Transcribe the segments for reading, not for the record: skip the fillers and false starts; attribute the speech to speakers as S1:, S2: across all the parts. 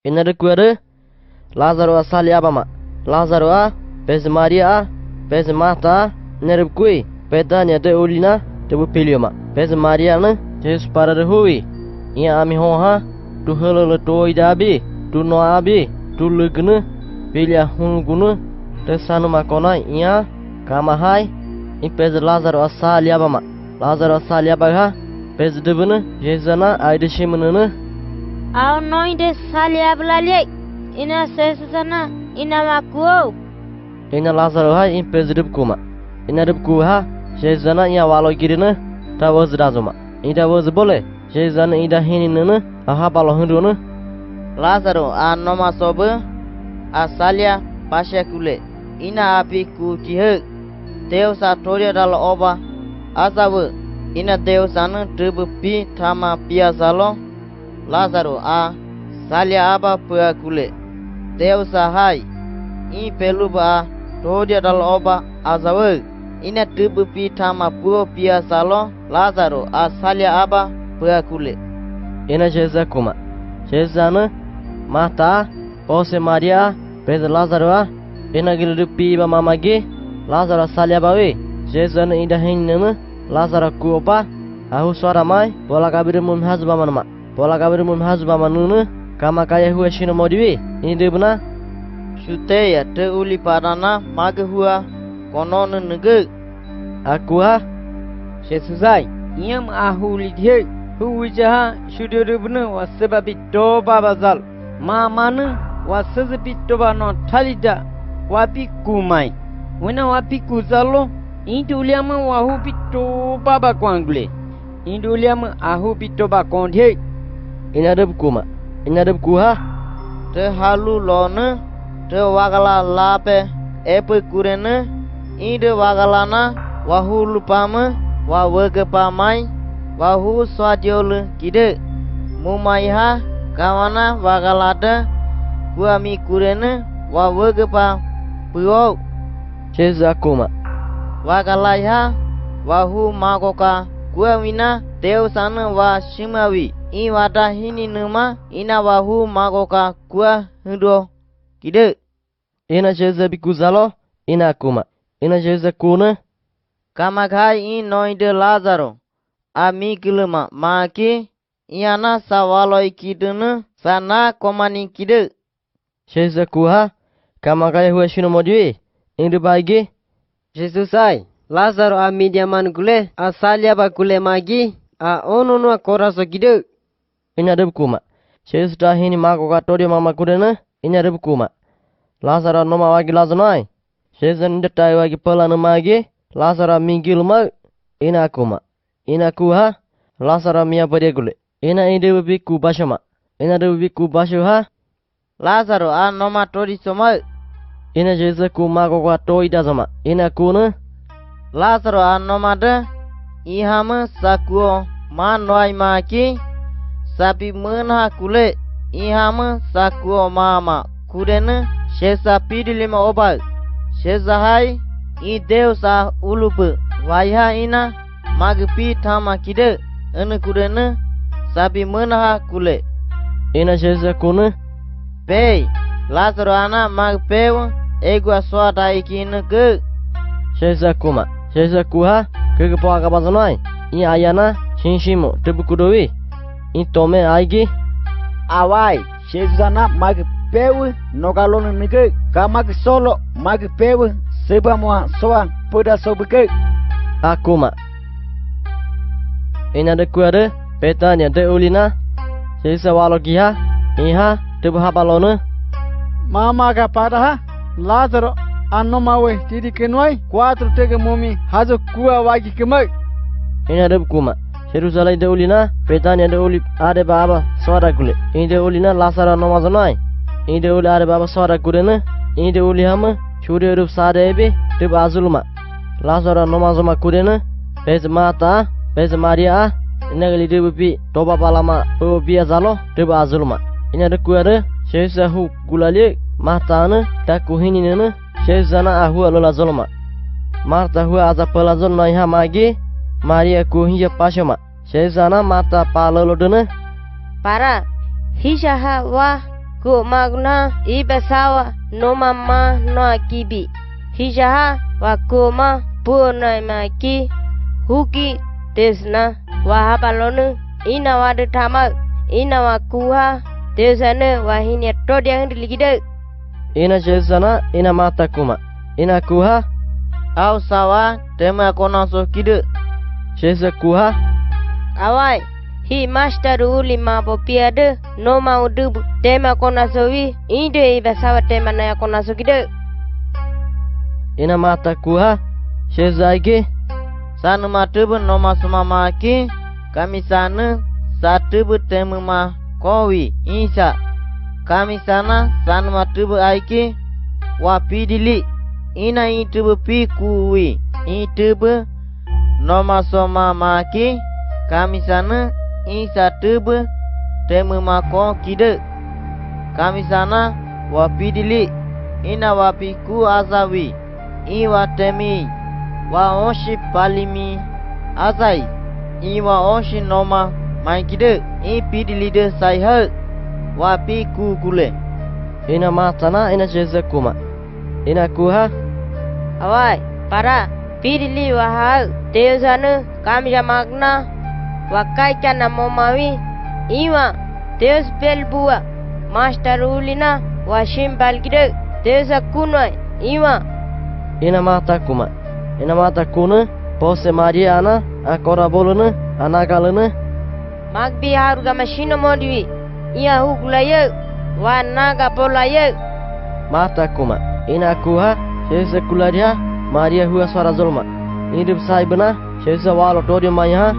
S1: Inada kuare Lazaro asali apa mak? Lazaro a pez Maria a pez Marta nerep kui pedanya de ulina de bupilio mak. Pez Maria ne Jesus para de hui. Ia ami hoha tu helele toi dabi tu no abi tu legne pilha hungunu de sanu makona ia kamahai in pez Lazaro asali apa mak? Lazaro asali apa ha? Pez de bune Jesus na aide shimene
S2: Au noi de salia blali ina sesana ina makuo
S1: ina Lazaro ha in pezrib kuma ina rib ku ha shezana ya walo girina ta woz razuma ida woz bole shezana ida hinina ha balo hunduna
S3: Lazaro anoma sobe asalia pashekule ina api ku kihe Deus atoria dal oba azabu ina Deus anu tribu pi thama piazalo Lazaro a salia aba puakule Deus hai I peluba todia dal oba azawe ina tribu pi thama puo piazalo Lazaro a salia aba puakule
S1: ina sheza kuma shezana mata pose Maria pez Lazaro ina gildu pi ba mamagi Lazaro salia bawe shezana ida hinna Lazaro ku opa ahu suara mai bola kabir mun hazba manma Pola kabir mun hazba manunu kama kaya huwa shino modiwi ini debna
S3: shute ya te uli parana mag huwa konon nege
S1: aku ha
S4: Shesusai iam ahuli dhye huwi jaha shudio debna wasebabi toba bazal ma manu wasezabi toba no thalida wapi kumai wena wapi kuzalo induliama wahu pitoba ba kwangle induliama ahu pitoba kondhe
S1: inadab kuma inadab kuha
S3: te halu lone te wagala lape epe kurene ide wagalana wahu lupama wa wege pamai wahu swadjol kide mumaiha kawana wagalada kuami kurene wa wege pa puo
S1: cheza kuma
S3: wagalaiha wahu magoka kuamina Deusana wa shimawi I wada hini numa ina wahu magoka kua hudo kide
S1: ina cheza bikuzalo ina kuma ina cheza kuna
S3: kamagai I noide Lazaro amigilma maki iana sawaloi kidene sana komani kide
S1: cheza kuha kama kaya huwa shino modiwi indu baigi
S4: Jesusai Lazaro amidiaman gule asalia ba gule magi a ononwa koraso gide
S1: ina rib kuma cheza hini mako katorio mama kudena ina rib kuma Lazaro noma wagi lazonai cheza ndetai wagi pelana magi Lazaro mingilma ina kuma ina kuha Lazaro mia gule ina inde biku bashama ina biku bashu ha
S3: Lazaro a noma tori soma
S1: ina cheza kuma ko katoi dazama ina kuna
S3: Lazaro a noma de ihama sakuo ma noi maki sapi menha kule ihama sakuo mama kudene shesa pidilima oba shesa hai I Deus a ulupu waiha ina magpi thama kide ene kudene sapi menha kule
S1: ina cheza kuna
S3: pe Lazaro ana magpew egwa swata ikine ke
S1: cheza kuma cheza kuha kegepo akabazonai I ayana shinshimo tebukudowi I tome aigi
S4: awai Shezana magpewe nogalon nige kamag solo magpewe seba moa soa poda sobike
S1: akuma ina de kuade petanya de ulina cheza walogiha iha tebuhabalone
S4: mama ka pada Lazaro anno mawe tidi kenoi 4 tege momi hazo kuwa wagi kemai
S1: ina de kuma Jerusalem de ulina petanya de uli ade baba swara kule inde ulina Lazaro nomazonai inde uli ade baba swara kulena inde uli hama chure rup sadebe de bazulma Lazaro nomazoma kulena pez mata pez Maria ina gali de bi toba balama o bia zalo de bazulma ina de kuare shesa hu gulale matana ta kuhinina shezana ahu alola zolma marta hu aza palazol noi ha magi Maria kuhiya pashama shezana mata palolodena
S2: para hijaha wa ku magna ibasawa no mama no akibi. Hijaha wa kuma punai maki huki desna wahabalonu ina wadu tamal ina wakuha desana wahini todiang diligide.
S1: Ina jesana ina mata kuma. Ina kuha.
S3: Au sawa tema kona so kide.
S1: Jesa kuha.
S2: Awai hi master uli ma popiade no ma udu tema kona sowi inde ibasawa tema na kona so kide.
S1: Ina mata kuha. Jesa ige.
S3: Sanu matubu no masuma ki kami sana satu bertemu ma kowi isa kami sana sanu matubu aiki wapi dili ina itu pi kuwi itu no masuma maki kami sana isa tubu temu ma ko kide kami sana wapi dili ina wapi ku azawi iwa temi wa oshi palimi azai iwa oshi noma maikide i pidilide saiha wa pi kule
S1: Ina matana ina jesa kuma. Ina kuha.
S2: Awai para pidili wahal teusanu kami magna wakai kana momawi iwa teus belbua master ulina washim balgide teusa kunoi iwa
S1: Ina mata kuma. Ina mata kuna. Pose Mariana akora boluna anagaluna.
S2: magbi haruga mashino modwi iya hugulaye wa naga bolaye
S1: Mata kuma. Ina kuha. Jesa kularia. Maria hua suara zulma. Indip saibana. Jesa walo todio maya.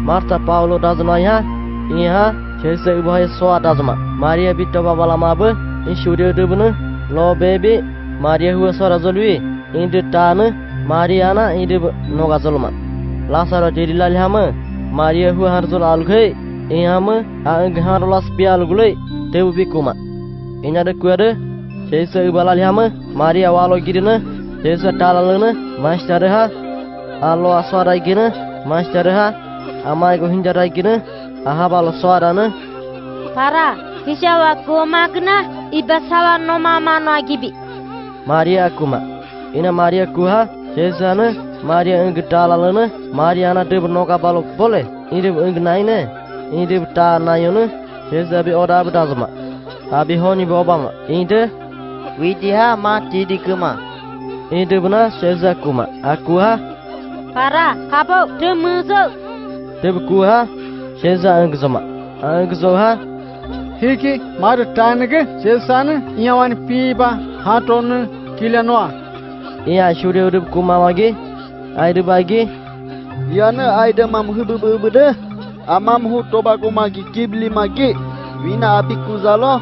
S1: Marta Paulo dazmaya. Iha. Jesa ubahaya soa dazma. Maria bitta babala mabu. In studio dubunu. Lo baby. Maria hua suara zulwi. Indip tanu. Mariana indip noga zulma. Lasara diri lalhama. Maria hua harzul alghe. Ihama. Aang harulas pialgule. Tebu bikuma. Inyada kuada. Jesa ubalalhama. Maria walo girina. Jesa talalana. Masterha. Alo aswara gina. Masterha. Amai go hinjara gina. Ahabalo swarana.
S2: para hisawa ko magna ibasawa no mama no agibi
S1: Maria kuma. Ina Maria kuha. Jesa na. Maria eng talalana. Mariana tebu noka balok boleh. Indip eng naine. Indip ta nayona. Jesa bi oda bedazma. Abi honi bi obama. Inde.
S3: widiha ma tidi kema
S1: Inde bena Jesa kuma. Akuha.
S2: para kabo temuzo
S1: Tebu kuha. Jesa eng zama. Eng zoha.
S5: Hiki mar tange sesana iyawan piba haton kilanoa
S1: Iya shure udip kuma lagi. Aide bagi.
S5: yana aida mam hububude amam hu tobako magi kibli magi wina abikuzalo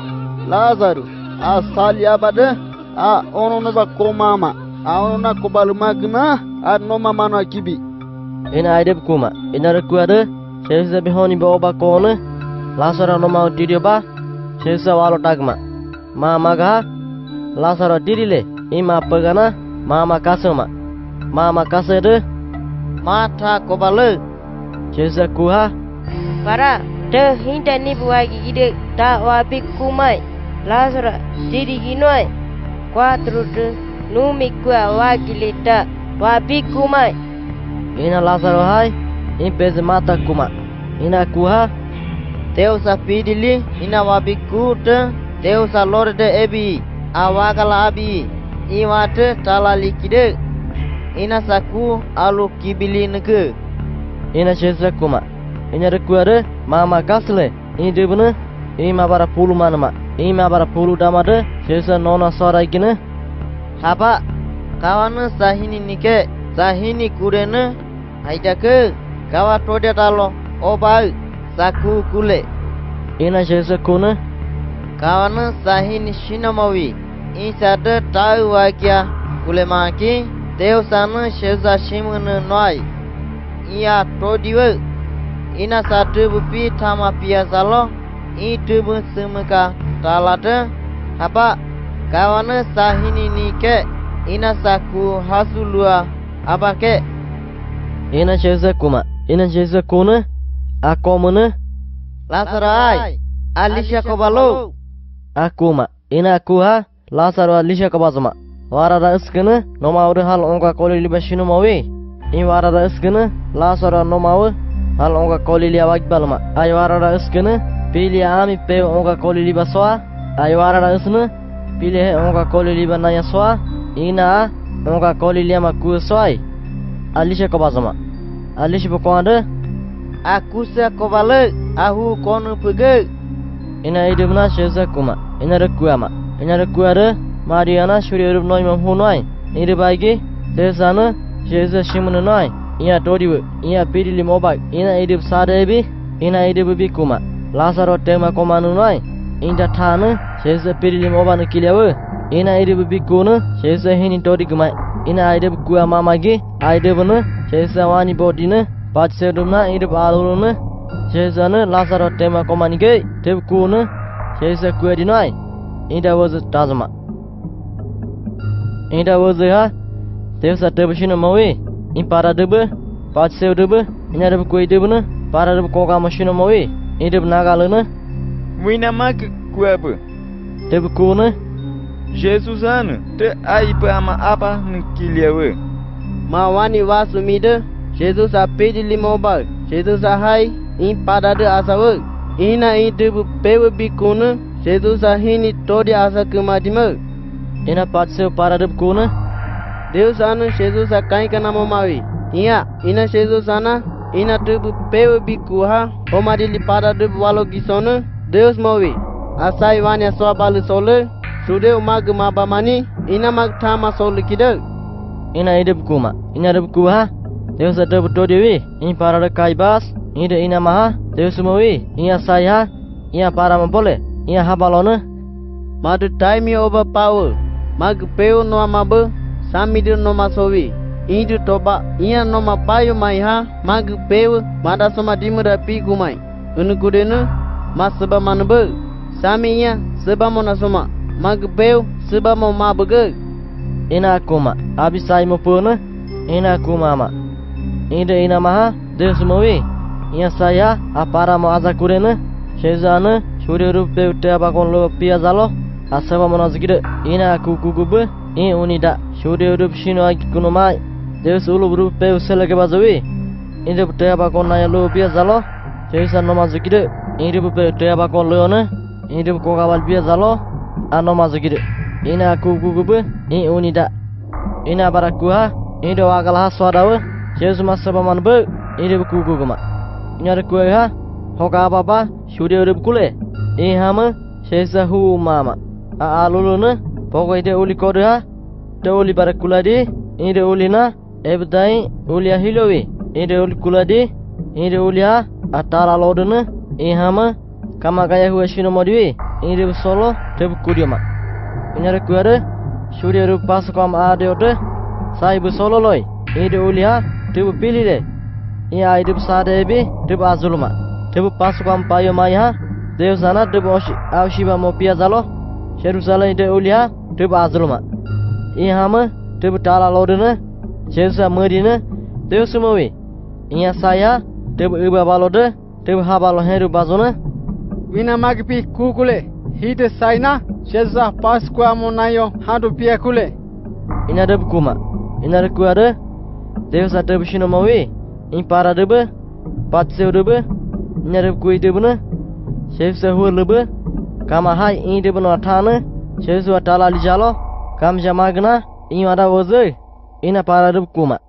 S5: lazaru asali abade a onono ba komama a onona kobalu magna a no mama no kibi
S1: Ina aide kuma. Ina rekuade. Jesa bihoni ba oba kone. Lasara no mau didio ba. Jesa walo tagma. Mama ga. Lasara dirile. Ima pegana. Mama kasuma. Mama kasede.
S3: mata kobalu
S1: Jesa kuha.
S2: para te hinta ni buagi gide ta wabi kumai lazara diri ginoi 4 de numi kwa wagilita wabi kumai
S1: Ina Lazaro hai. Impeze mata kuma. Ina kuha.
S3: Teusa pidili ina wabikute Teusa lorde ebi awagala abi iwate talalikide ina saku alu kibili nege
S1: Ina Jesa kuma. Ina rekuade. Mama kasle. Inde bena. Ima bara pulu manama. Ima bara pulu damade. Jesa nona sora gina.
S3: haba kawana sahini nike sahini kurene haidake kawa tode talo oba saku kule
S1: Ina Jesa kuna.
S3: kawana sahini shinamawi insade tau wagya kule maki Teusana sheza shimune noi iya todiwe ina satu bupi tama piasalo itu bu semeka talade haba kawana sahini nike ina saku hasulua abake
S1: Ina Jesa kuma. Ina Jesa kuna. Akomuna.
S3: lasarai alisha kobalo
S1: Aku mak. Ina aku ha. Lazaro alisha kabazma. Warada iskene nomawre hal onga koli liba shinu mawi. In warada iskene Lazaro nomawe hal onga koli liya wakbalma. Ay warada iskene pili ami pe onga koli liba soa. Ay warada isne pili he onga koli liba naya soa. Ina onga koli liya maku soai. Alisha kabazma. Alisha bukwande.
S3: Aku se kovale ahu kono pege.
S1: Ina idubna sheza kuma. Ina rekuama. Ina rekuare Mariana shuri noi mam hunoi. Ina baigi desana sheza shimunu noi. Ina toriwe. Ina pirili mobak. Ina idub sadebi. Ina idub bikuma. Lazaro tema komanu noi. Inda thana sheza pirili mobanu kiliawe. Ina idub bikunu sheza hini tori kumai. Ina idub kua mamagi. Idubna sheza wani bodina. Patsedumna idub aluruna. Shezana Lazaro tema komanige. Teb kuna sheza kuedi noi. Inda was tazma. Inda was ha. Tevsa tebshina mawi. In para debe. Patsev debe. Ina debe kuedi debna. Para debe koga mashina mawi. Inda nagalana.
S4: Muina mak kuabu.
S1: Teb kuna.
S4: Jesus anu te aipa ama apa nkiliawe.
S5: Ma wani wasu mide. Jesus a pedi limobal. Jesus a hai. In para de asawe. Ina idu pewe bikuna. Jesus a hini tori asa kumadime.
S1: Ina patsev para debe kuna.
S5: Deus anu Jesus a kai kana momawi. Iya, ina Jesus ana. Ina tubu pewe bikuha. Omadili para de walo gisona. Deus mawi. Asai wani aswa balu sole. Sude umag mabamani. Ina mag tama sole kidal.
S1: Ina idub kuma. Ina idub kuha. Deus ada betul dewi. In para de kaibas. Ina ina maha. Deus mawi. Ina saya. Ina para mempole. Ina habalona.
S5: Madu time overpower. Mag peu no amabe. Samidir no masowi. Indu toba. Ina no mapayo mai ha. Mag peu. Mada soma dimura pi kumai. Unukudenu. Mas seba manube. Saminya seba mona soma. Mag peu seba mo mabege.
S1: Ina kuma. Abisai mopuna. Ina kuma ma. Ina maha. Deus mawi. Ina saya. Apara mo azakurena. Shezana. Shuri rupe utea bakon lo pia zalo. Asaba monazgide. Ina kukukube. In unida. Shuri rupe shino akikunumai. Deus ulu rupe uselege bazawi. Ina utea bakon naya lo pia zalo. Sheza nomazgide. Ina rupe utea bakon lo ne. Ina rupe kokawal pia zalo. Anomazgide. Ina kukukube. In unida. Ina barakuha. Ina wakalaha swadawe. Shezu masaba manbe. Ina rupe kukukuma. Ina rupe ha. Hoka baba. Shuri rupe kule. Hama sheza hu mama. Aluluna pokoknya dia uli kode ha. Dia uli barakuladi. Ini dia uli na. Ebdai uli ahilowi. Ini dia uli kuladi. Ini dia uli ha. Atara loduna. Hama kama kaya huwa shino modiwi. Ini dia solo. Dia kudia ma. Ini ada kuada. Shuri rup pasukam ade ode. Saibu solo loy. Ini dia uli ha. Dia pilih de. Ini aidip sadebi. Dia azulma. Dia pasukam payo mai ha. Deus ana de boshi aushiba mo pia zalo Jerusalem de ulia de azulma ihama de tala lodena Jerusa medina Deus mawi inya saya de uba balode de habalo heru bazona
S5: Wina magpi kukule. Hide saina. Sheza paskwa monayo hadu pia kule.
S1: ina de kuma ina de kuade Deus ate bishino mawi in para de be patse de be ina de kuide buna Sheikh Sahur lebe, kama hai ini dia benar thana, Sheikh Suatala lijalo, kam jamagna, ini ada wazir, ina para rub kuma.